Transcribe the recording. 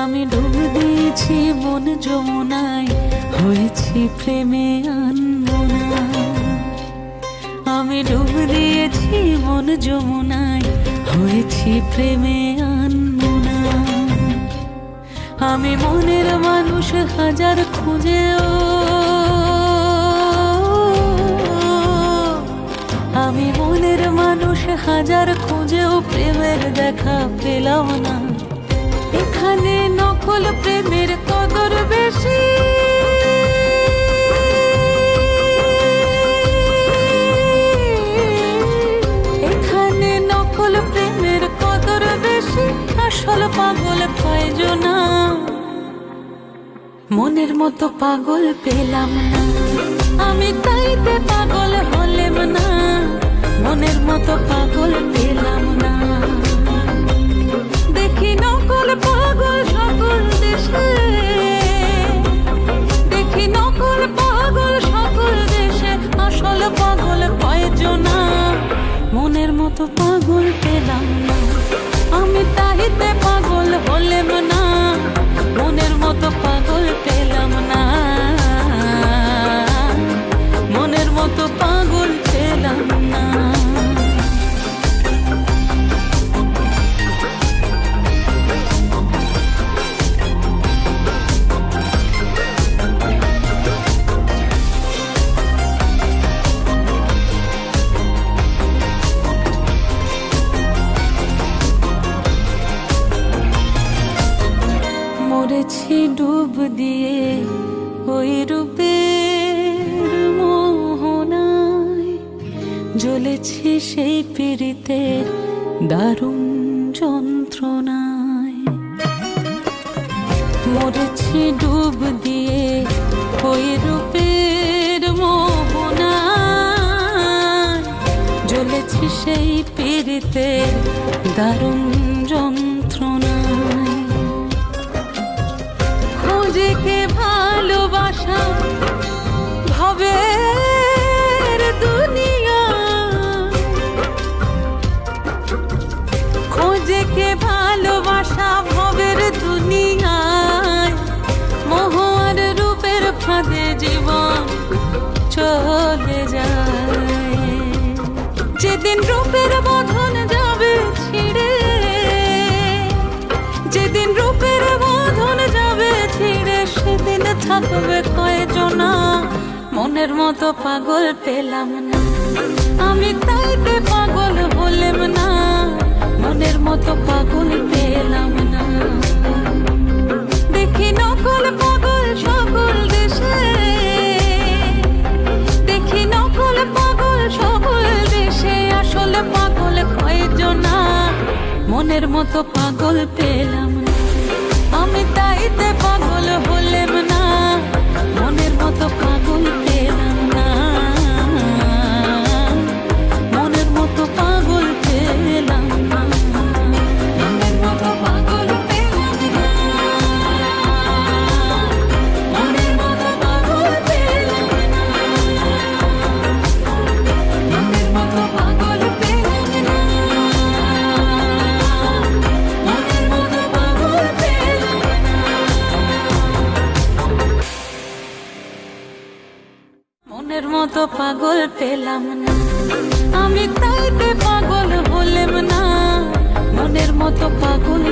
আমি ডুব দিয়েছি মন যমুনায়, হয়েছি প্রেমে আনমনা। আমি ডুব দিয়েছি মন যমুনায়, হয়েছি প্রেমে আনমনা। আমি মনের মানুষ হাজার খুঁজেও, আমি মনের মানুষ হাজার খুঁজেও প্রেমের দেখা পেলাম না। এখানে নকল প্রেমের কদর বেশি, এখানে নকল প্রেমের কদর বেশি, আসল পাগল কয়জনা। মনের মতো পাগল পেলাম না, আমি তাইতে পাগল হলেম না। মনের মতো পাগল পেলাম না। দেখি নকল পাগল সকল দেশে, দেখি নকল পাগল সকল দেশে, আসল পাগল কয়জনা। মনের মতো পাগল পেলাম না, আমি তাহিতে পাগল হলেম না। মনের মতো পাগল পেলাম না, মনের মতো পাগল পেলাম না। মরেছি ডুব দিয়ে ওই রূপের মোহনায়, জ্বলেছি সেই পীড়িতের দারুণ যন্ত্রণায়। মরেছি ডুব দিয়ে ওই রূপের মোহনায়, জ্বলেছি সেই পীড়িতের দারুণ যন্ত্রণায়। খুঁজেকে ভালোবাসা ভবের দুনিয়া, খোঁজেকে ভালোবাসা ভবের দুনিয়ায়। মোহ আর রূপের ফাঁদে জীবন চলে যায়। যেদিন রূপের বন্ধন যাবে ছিঁড়ে, যেদিন রূপের বন্ধন যাবে ছিঁড়ে, সেদিন থাকবে কয়জনা। মনের মতো পাগল পেলাম না, আমি তাইতে পাগল হলেম না। মনের মতো পাগল পেলাম না। দেখি নকল পাগল সকল দেশে, দেখি নকল পাগল সকল দেশে, আসল পাগল কয়জনা। মনের মতো পাগল পেলাম না, আমি তাইতে পাগল হলেম না। মনের মতো পাগল পেলাম না, মনের মতো পাগল পেলাম না। মনের মতো পাগল পেলাম না, মনের মতো পাগল পেলাম না, মনের মতো পাগল পেলাম না, মনের মতো পাগল পেলাম না। মনের মতো পাগল পেলাম না, আমি তাইতে পাগল হলেম না। মনের মতো পাগল